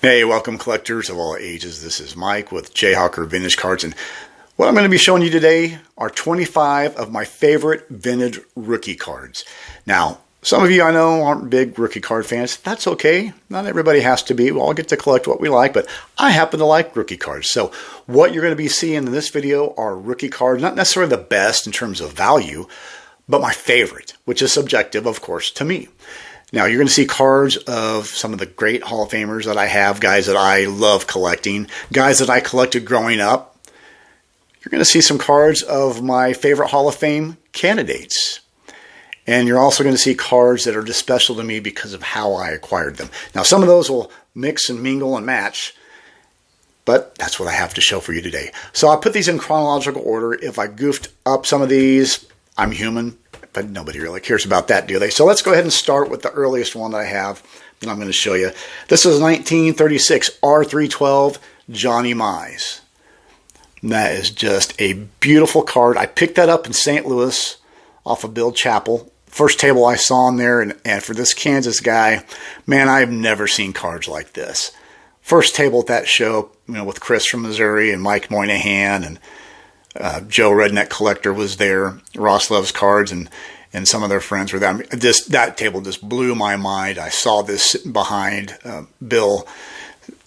Hey, welcome collectors of all ages. This is Mike with Jayhawker Vintage Cards, and what I'm going to be showing you today are 25 of my favorite vintage rookie cards. Now, some of you I know aren't big rookie card fans. That's okay. Not everybody has to be. We all get to collect what we like, but I happen to like rookie cards. So what you're going to be seeing in this video are rookie cards, not necessarily the best in terms of value, but my favorite, which is subjective, of course, to me. Now, you're going to see cards of some of the great Hall of Famers that I have, guys that I love collecting, guys that I collected growing up. You're going to see some cards of my favorite Hall of Fame candidates. And you're also going to see cards that are just special to me because of how I acquired them. Now, some of those will mix and mingle and match, but that's what I have to show for you today. So I put these in chronological order. If I goofed up some of these, I'm human. But nobody really cares about that, do they? So let's go ahead and start with the earliest one that I have that I'm going to show you. This is 1936 R312 Johnny Mize. And that is just a beautiful card. I picked that up in St. Louis off of Bill Chappell. First table I saw in there, and for this Kansas guy, man, I've never seen cards like this. First table at that show, with Chris from Missouri and Mike Moynihan and Joe Redneck Collector was there. Ross Loves Cards and some of their friends were there. I mean, that table just blew my mind. I saw this sitting behind Bill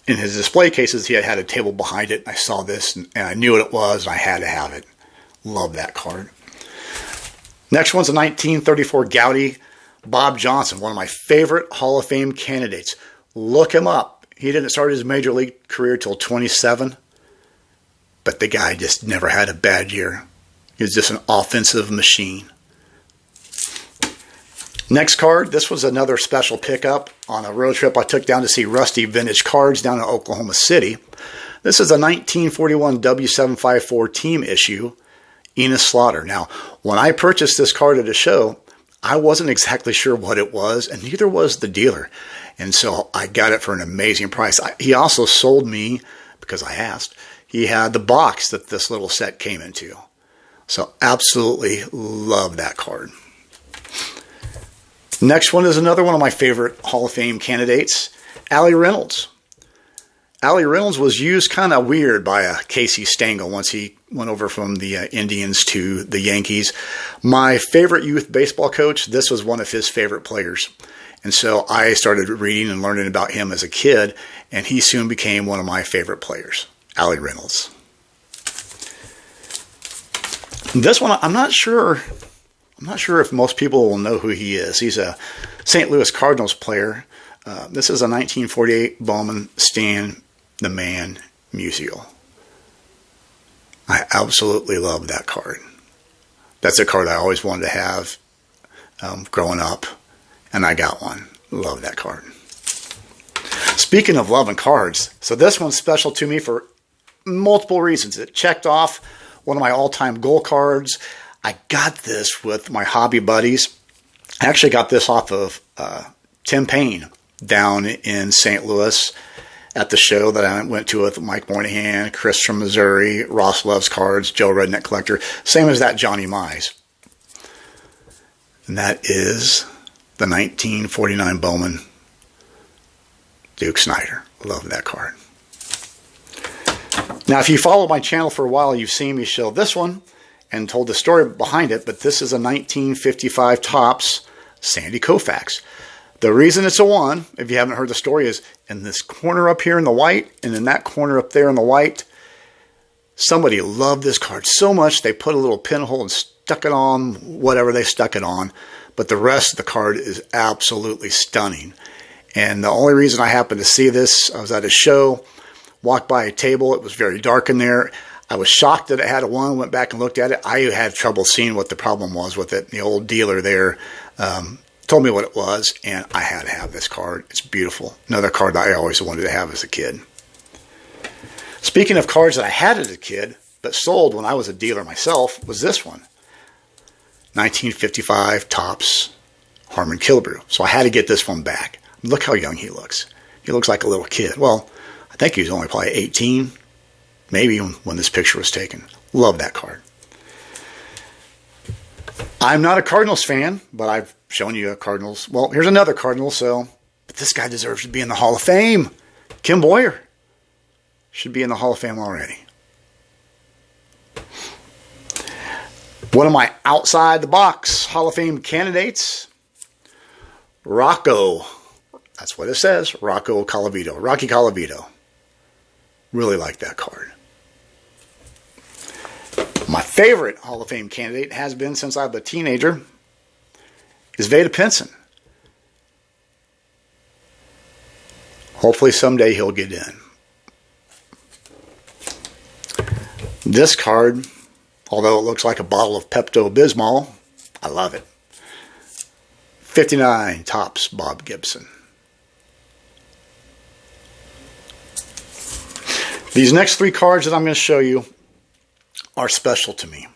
in his display cases. He had a table behind it. I saw this and I knew what it was and I had to have it. Love that card. Next one's a 1934 Gaudy Bob Johnson, one of my favorite Hall of Fame candidates. Look him up. He didn't start his major league career till 27. But the guy just never had a bad year. He was just an offensive machine. Next card, this was another special pickup on a road trip I took down to see Rusty Vintage Cards down in Oklahoma City. This is a 1941 W754 team issue, Enos Slaughter. Now, when I purchased this card at a show, I wasn't exactly sure what it was, and neither was the dealer. And so I got it for an amazing price. He also sold me, because I asked, he had the box that this little set came into. So absolutely love that card. Next one is another one of my favorite Hall of Fame candidates, Allie Reynolds. Allie Reynolds was used kind of weird by Casey Stengel once he went over from the Indians to the Yankees. My favorite youth baseball coach, this was one of his favorite players. And so I started reading and learning about him as a kid, and he soon became one of my favorite players. Allie Reynolds. This one, I'm not sure if most people will know who he is. He's a St. Louis Cardinals player. This is a 1948 Bowman Stan the Man Musial. I absolutely love that card. That's a card I always wanted to have growing up, and I got one. Love that card. Speaking of loving cards, so this one's special to me for multiple reasons. It checked off one of my all-time goal cards. I got this with my hobby buddies. I actually got this off of Tim Payne down in St. Louis at the show that I went to with Mike Moynihan, Chris from Missouri, Ross Loves Cards, Joe Redneck Collector. Same as that Johnny Mize. And that is the 1949 Bowman Duke Snider. Love that card. Now, if you follow my channel for a while, you've seen me show this one and told the story behind it, but this is a 1955 Topps Sandy Koufax. The reason it's a 1, if you haven't heard the story, is in this corner up here in the white and in that corner up there in the white, somebody loved this card so much they put a little pinhole and stuck it on whatever they stuck it on, but the rest of the card is absolutely stunning. And the only reason I happened to see this, I was at a show, walked by a table. It was very dark in there. I was shocked that it had a 1, went back and looked at it. I had trouble seeing what the problem was with it. The old dealer there told me what it was, and I had to have this card. It's beautiful. Another card that I always wanted to have as a kid. Speaking of cards that I had as a kid, but sold when I was a dealer myself, was this one. 1955 Topps Harmon Killebrew. So I had to get this one back. Look how young he looks. He looks like a little kid. Well, I think he was only probably 18, maybe when this picture was taken. Love that card. I'm not a Cardinals fan, but I've shown you a Cardinals. Well, here's another Cardinal, but this guy deserves to be in the Hall of Fame. Kim Boyer should be in the Hall of Fame already. One of my outside-the-box Hall of Fame candidates, Rocco. That's what it says, Rocco Colavito. Rocky Colavito. Really like that card. My favorite Hall of Fame candidate has been since I was a teenager is Vada Pinson. Hopefully someday he'll get in. This card, although it looks like a bottle of Pepto-Bismol, I love it. 59 Topps Bob Gibson. These next three cards that I'm going to show you are special to me.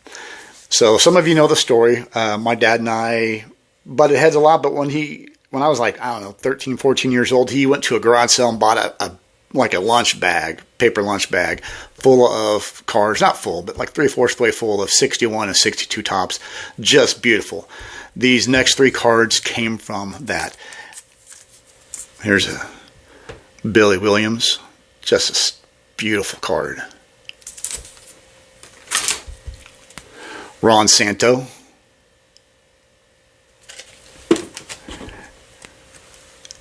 So some of you know the story. My dad and I butted heads a lot, but when I was like, I don't know, 13, 14 years old, he went to a garage sale and bought a lunch bag, paper lunch bag, full of cards. Not full, but like 3/4 way full of 61 and 62 Topps. Just beautiful. These next three cards came from that. Here's a Billy Williams. Just a beautiful card. Ron Santo.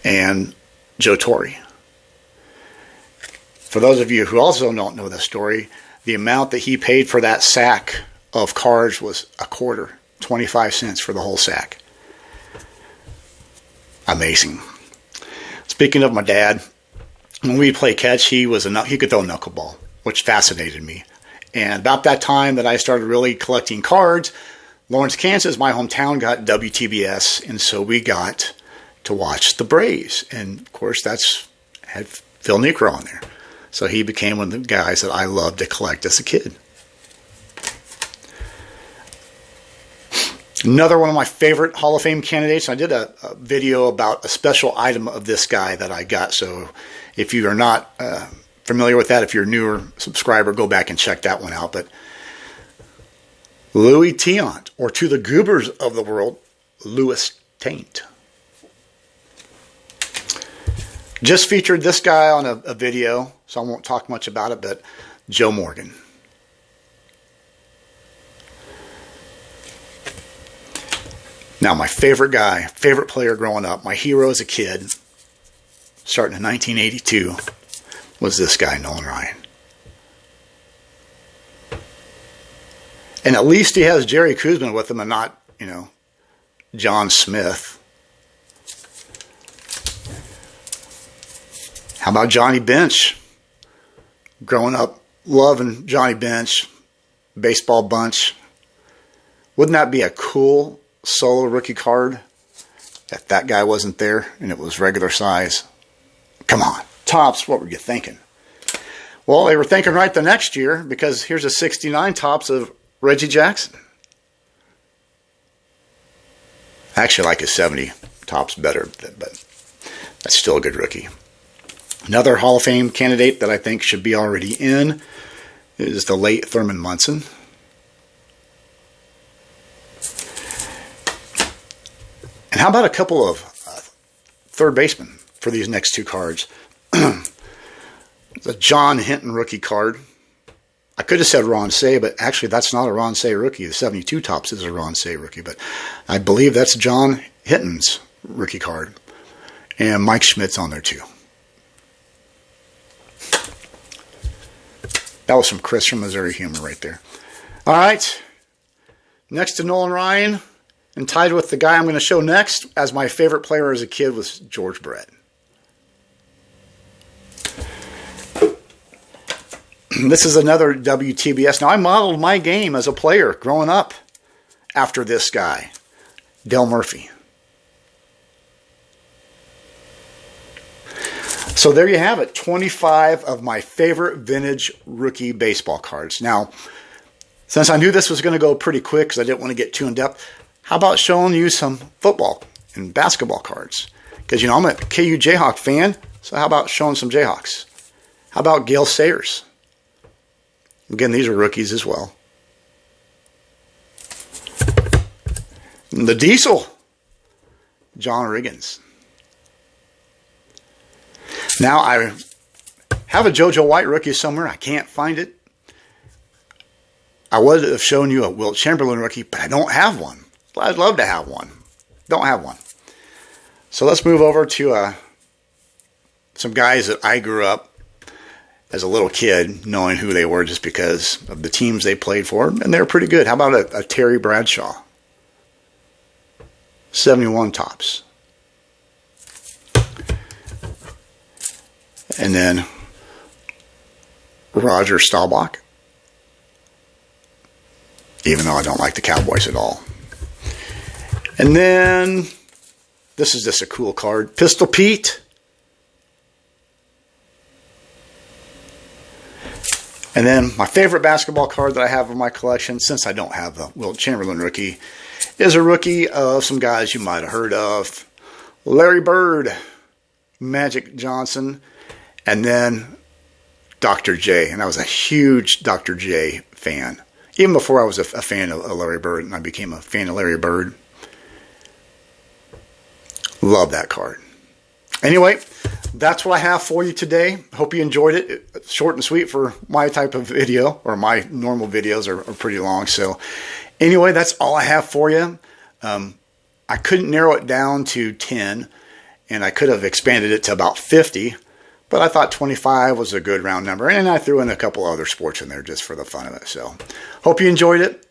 And Joe Torre. For those of you who also don't know the story, the amount that he paid for that sack of cards was a quarter, 25 cents for the whole sack. Amazing. Speaking of my dad, when we play catch, he could throw a knuckleball, which fascinated me. And about that time that I started really collecting cards, Lawrence, Kansas, my hometown, got WTBS, and so we got to watch the Braves. And of course, had Phil Niekro on there. So he became one of the guys that I loved to collect as a kid. Another one of my favorite Hall of Fame candidates. I did a video about a special item of this guy that I got. So if you are not familiar with that, if you're a newer subscriber, go back and check that one out. But Louis Tiant, or to the goobers of the world, Louis Taint. Just featured this guy on a video, so I won't talk much about it, but Joe Morgan. Now, my favorite guy, favorite player growing up, my hero as a kid, starting in 1982, was this guy, Nolan Ryan. And at least he has Jerry Kuzman with him and not, John Smith. How about Johnny Bench? Growing up, loving Johnny Bench, baseball bunch. Wouldn't that be a cool solo rookie card if that guy wasn't there and it was regular size? Come on, Topps, what were you thinking? Well, they were thinking right the next year, because here's a 69 Topps of Reggie Jackson. I actually like his 70 Topps better, but that's still a good rookie. Another Hall of Fame candidate that I think should be already in is the late Thurman Munson. And how about a couple of third basemen for these next two cards? It's a John Hinton rookie card. I could have said Ron Say, but actually that's not a Ron Say rookie. The 72 Topps is a Ron Say rookie, but I believe that's John Hinton's rookie card. And Mike Schmidt's on there too. That was some Chris from Missouri humor right there. All right. Next to Nolan Ryan, and tied with the guy I'm going to show next as my favorite player as a kid, was George Brett. This is another WTBS. Now, I modeled my game as a player growing up after this guy, Dale Murphy. So there you have it, 25 of my favorite vintage rookie baseball cards. Now, since I knew this was going to go pretty quick because I didn't want to get too in-depth, how about showing you some football and basketball cards? Because, I'm a KU Jayhawk fan, so how about showing some Jayhawks? How about Gale Sayers? Again, these are rookies as well. And the Diesel, John Riggins. Now, I Have a JoJo White rookie somewhere. I can't find it. I would have shown you a Wilt Chamberlain rookie, but I don't have one. I'd love to have one. Don't have one. So let's move over to some guys that I grew up as a little kid knowing who they were just because of the teams they played for, and they were pretty good. How about a Terry Bradshaw? 71 tops. And then Roger Staubach, even though I don't like the Cowboys at all. And then, this is just a cool card, Pistol Pete. And then my favorite basketball card that I have in my collection, since I don't have the Wilt Chamberlain rookie, is a rookie of some guys you might have heard of. Larry Bird, Magic Johnson, and then Dr. J. And I was a huge Dr. J fan. Even before I was a fan of Larry Bird, and I became a fan of Larry Bird. Love that card. Anyway, that's what I have for you today. Hope you enjoyed it. It's short and sweet for my type of video, or my normal videos are pretty long. So anyway, that's all I have for you. I couldn't narrow it down to 10, and I could have expanded it to about 50, but I thought 25 was a good round number, and I threw in a couple other sports in there just for the fun of it. So hope you enjoyed it.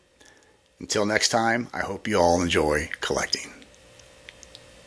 Until next time, I hope you all enjoy collecting.